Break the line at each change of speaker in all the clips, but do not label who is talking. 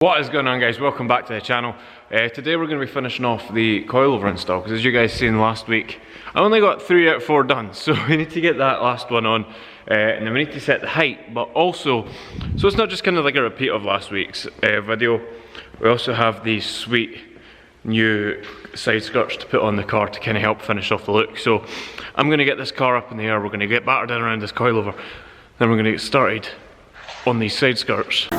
What is going on, guys? Welcome back to the channel. Today we're going to be finishing off the coilover install, because as you guys seen last week, I only got 3 out of 4 done, so we need to get that last one on, and then we need to set the height, but also, so it's not just kind of like a repeat of last week's video, we also have these sweet new side skirts to put on the car to kind of help finish off the look. So I'm going to get this car up in the air, we're going to get battered in around this coilover, then we're going to get started on these side skirts.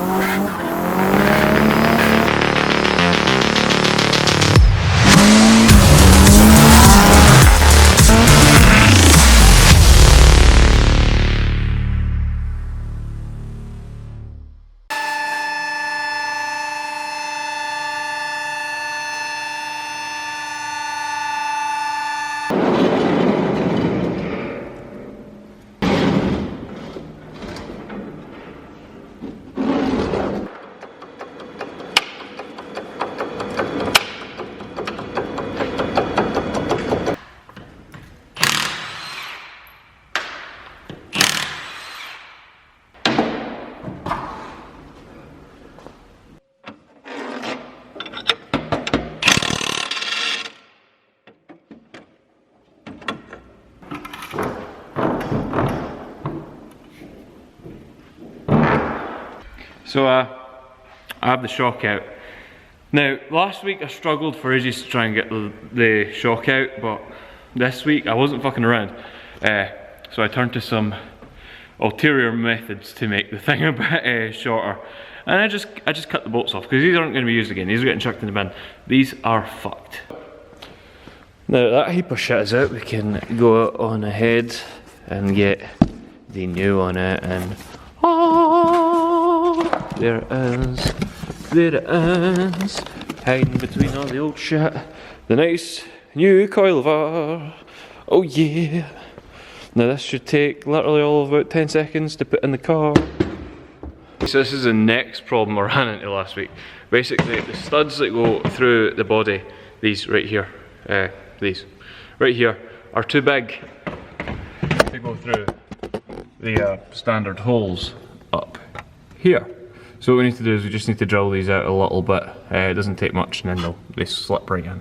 So I have the shock out. Now, last week I struggled for ages to try and get the shock out, but this week I wasn't fucking around. So I turned to some ulterior methods to make the thing a bit shorter. And I just cut the bolts off, because these aren't going to be used again. These are getting chucked in the bin. These are fucked. Now that heap of shit is out, we can go on ahead and get the new on it, and there it is, there it is, hiding between all the old shit. The nice new coilover, oh yeah. Now this should take literally all of about 10 seconds to put in the car. So this is the next problem I ran into last week. Basically the studs that go through the body, these right here, these right here, are too big to go through the standard holes up here. So what we need to do is we just need to drill these out a little bit. It doesn't take much, and then they slip right in.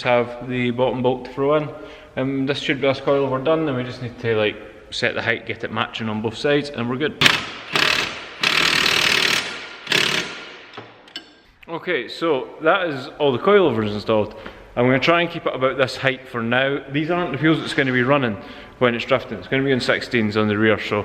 Have the bottom bolt to throw in. This should be us coilover done, and we just need to like set the height, get it matching on both sides, and we're good. Okay, so that is all the coilovers installed. I'm going to try and keep it about this height for now. These aren't the wheels it's going to be running when it's drifting. It's going to be on 16s on the rear, so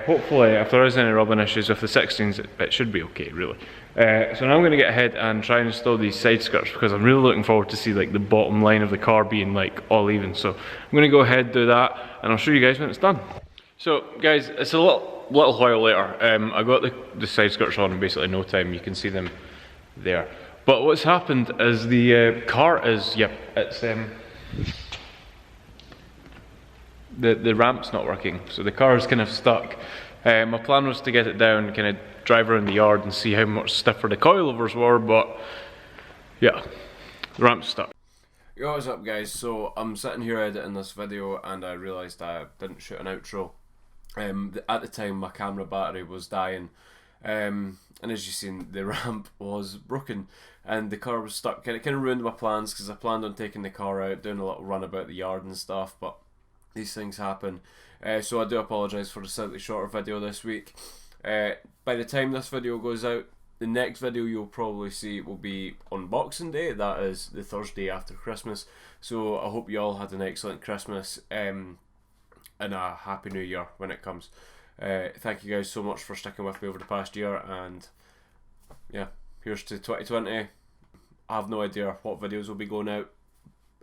hopefully if there is any rubbing issues with the 16s, it should be okay, really. So now I'm going to get ahead and try and install these side skirts, because I'm really looking forward to see like the bottom line of the car being like all even. So I'm going to go ahead, do that, and I'll show you guys when it's done. So guys, it's a little while later. I got the side skirts on in basically no time. You can see them there. But what's happened is the car is, it's the ramp's not working, so the car is kind of stuck. My plan was to get it down, kind of drive around the yard and see how much stiffer the coilovers were, but yeah, the ramp's stuck. Yo, what's up guys? So I'm sitting here editing this video and I realised I didn't shoot an outro. At the time my camera battery was dying, and as you've seen, the ramp was broken and the car was stuck, and it kind of ruined my plans, because I planned on taking the car out, doing a little run about the yard and stuff, but these things happen. So I do apologise for the slightly shorter video this week. By the time this video goes out, the next video you'll probably see will be on Boxing Day. That is the Thursday after Christmas. So I hope you all had an excellent Christmas and a happy new year when it comes. Thank you guys so much for sticking with me over the past year, and yeah,
here's to 2020. I have no idea what videos will be going out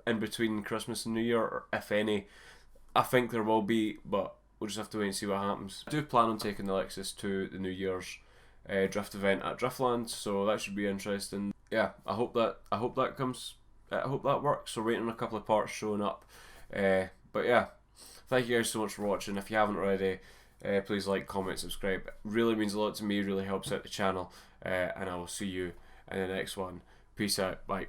in between Christmas and New Year, or if any. I think there will be, but we'll just have to wait and see what happens. I do plan on taking the Lexus to the New Year's drift event at Driftland, so that should be interesting. Yeah, I hope that comes. I hope that works. So waiting on a couple of parts showing up. But yeah, thank you guys so much for watching. If you haven't already, please like, comment, subscribe. It really means a lot to me. Really helps out the channel. And I will see you in the next one. Peace out. Bye.